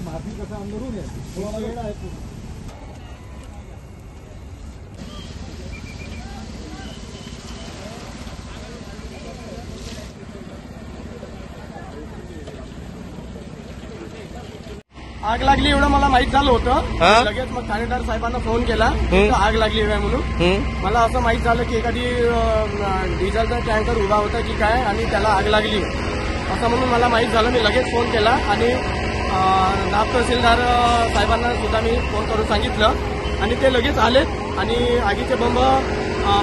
माफी कसा अंदरून आहे थोडा वेळ आहे. आग लागली एवढं मला माहित झालं होतं. लगेच मग ठाणेदार साहेबांना फोन केला आग लागली काय म्हणून. मला असं माहित झालं की एखादी डिझेलचा टँकर उभा होता की काय आणि त्याला आग लागली असं म्हणून मला माहित झालं. मी लगेच फोन केला आणि नायब तहसीलदार साहेबांना सुद्धा मी फोन करून सांगितलं आणि ते लगेच आलेत आणि आगीचे बंब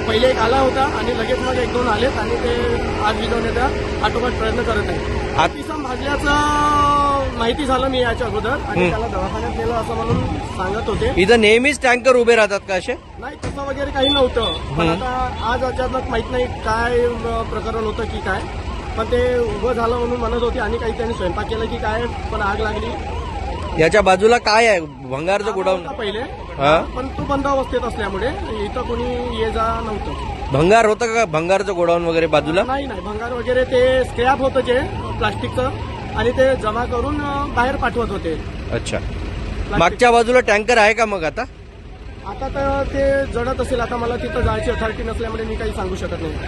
पहिले एक आला होता आणि लगेच मग एक दोन आलेत आणि ते आग विझवण्याचा आटोकाट प्रयत्न करत आहे. अतिसम भाजल्याचं माहिती झालं मी याच्या अगोदर आणि त्याला दवाखान्यात नेलं असं म्हणून सांगत होते. इथं नेहमीच टँकर उभे राहतात का असे? नाही तसं वगैरे काही नव्हतं. पण आता आज अचानक माहित नाही काय प्रकरण होतं की काय पण ते उभं झालं म्हणून म्हणत होते आणि काही त्यांनी स्वयंपाक केला की काय पण आग लागली. याच्या बाजूला काय आहे? भंगारचं गोडाऊन पहिले पण तो बंद अवस्थेत असल्यामुळे इथं कोणी ये जा नव्हतं. भंगार होतं का? भंगारचं गोडाऊन वगैरे बाजूला? नाही नाही भंगार वगैरे ते स्क्रॅप होतं जे प्लास्टिकचं आणि ते जमा करून बाहेर पाठवत होते. अच्छा. मागच्या बाजूला टँकर आहे का मग आता? आता तर ते जडत असेल. आता मला तिथं जायची अथॉरिटी नसल्यामुळे मी काही सांगू शकत नाही.